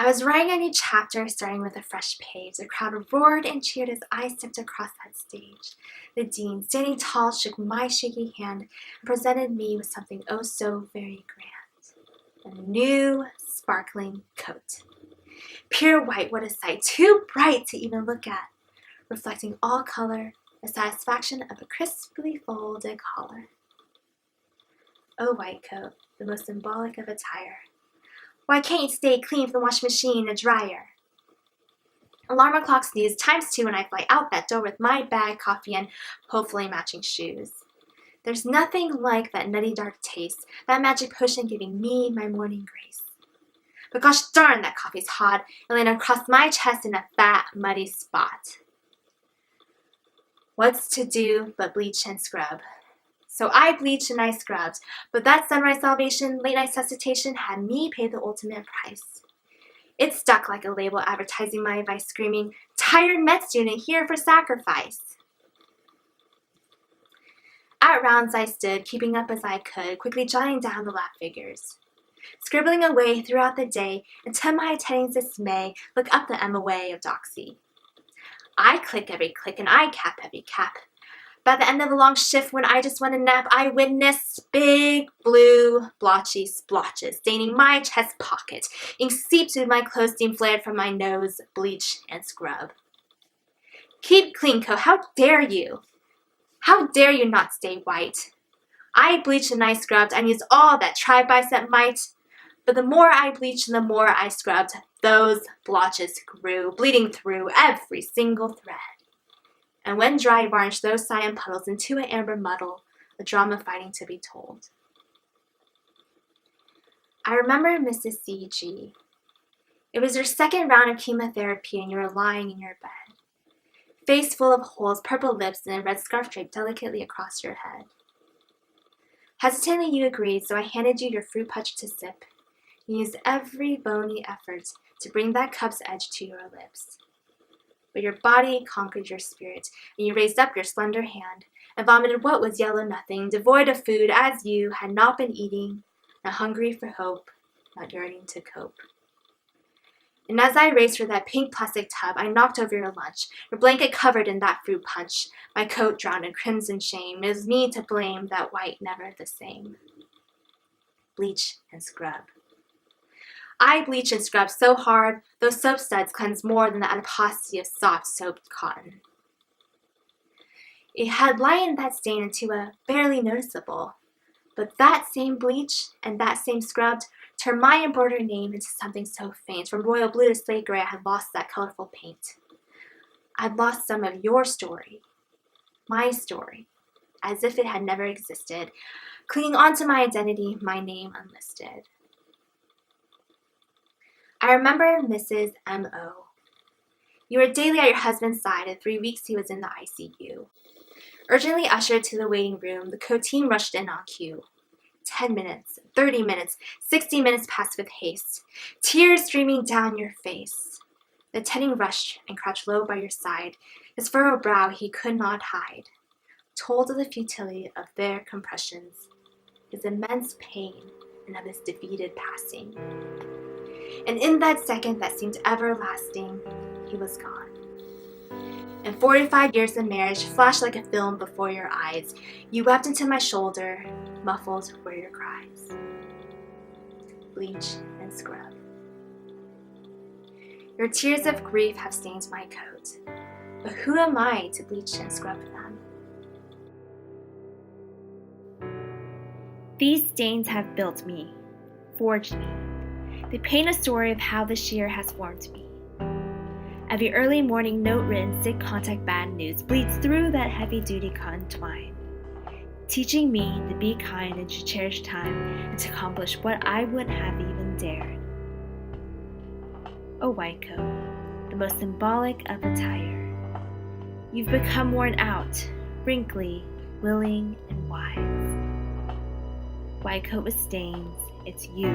I was writing a new chapter, starting with a fresh page. The crowd roared and cheered as I stepped across that stage. The dean, standing tall, shook my shaky hand and presented me with something oh so very grand. A new, sparkling coat. Pure white, what a sight, too bright to even look at, reflecting all color, the satisfaction of a crisply folded collar. Oh, white coat, the most symbolic of attire. Why can't you stay clean from the washing machine and dryer? Alarm clock snooze times 2 when I fly out that door with my bag, coffee, and hopefully matching shoes. There's nothing like that nutty dark taste, that magic potion giving me my morning grace. But gosh darn, that coffee's hot. It landed across my chest in a fat, muddy spot. What's to do but bleach and scrub? So I bleached and I scrubbed, but that sunrise salvation, late night suscitation had me pay the ultimate price. It stuck like a label advertising my advice, screaming, "Tired med student here for sacrifice." At rounds I stood, keeping up as I could, quickly jotting down the lap figures. Scribbling away throughout the day, until my attending's dismay, look up the MOA of Doxy. I click every click and I cap every cap. By the end of the long shift, when I just want to nap, I witnessed big blue blotchy splotches staining my chest pocket. Ink seeped through my clothes, steam flared from my nose, bleach and scrub. Keep clean, Co. How dare you? How dare you not stay white? I bleached and I scrubbed and used all that tri-bicep might. But the more I bleached and the more I scrubbed, those blotches grew, bleeding through every single thread. And when dry, varnished those cyan puddles into an amber muddle, a drama fighting to be told. I remember Mrs. C.G. It was your second round of chemotherapy and you were lying in your bed. Face full of holes, purple lips, and a red scarf draped delicately across your head. Hesitantly you agreed, so I handed you your fruit punch to sip. You used every bony effort to bring that cup's edge to your lips. But your body conquered your spirit, and you raised up your slender hand and vomited what was yellow nothing, devoid of food as you had not been eating, not hungry for hope, not yearning to cope. And as I raced for that pink plastic tub, I knocked over your lunch, your blanket covered in that fruit punch, my coat drowned in crimson shame. It was me to blame, that white never the same. Bleach and scrub. I bleached and scrubbed so hard, those soap suds cleansed more than the adiposity of soft soaped cotton. It had lightened that stain into a barely noticeable, but that same bleach and that same scrubbed turned my embroidered name into something so faint. From royal blue to slate gray, I had lost that colorful paint. I'd lost some of your story, my story, as if it had never existed, clinging onto my identity, my name unlisted. I remember Mrs. M.O. You were daily at your husband's side. In 3 weeks he was in the ICU. Urgently ushered to the waiting room, the co-team rushed in on cue. 10 minutes, 30 minutes, 60 minutes passed with haste, tears streaming down your face. The attending rushed and crouched low by your side, his furrowed brow he could not hide, told of the futility of their compressions, his immense pain, and of his defeated passing. And in that second that seemed everlasting, he was gone. And 45 years of marriage flashed like a film before your eyes. You wept into my shoulder, muffled were your cries. Bleach and scrub. Your tears of grief have stained my coat, but who am I to bleach and scrub them? These stains have built me, forged me. They paint a story of how this year has formed me. Every early morning note-written sick contact bad news bleeds through that heavy-duty cotton twine, teaching me to be kind and to cherish time and to accomplish what I wouldn't have even dared. Oh, white coat, the most symbolic of attire. You've become worn out, wrinkly, willing, and wise. White coat with stains, it's you.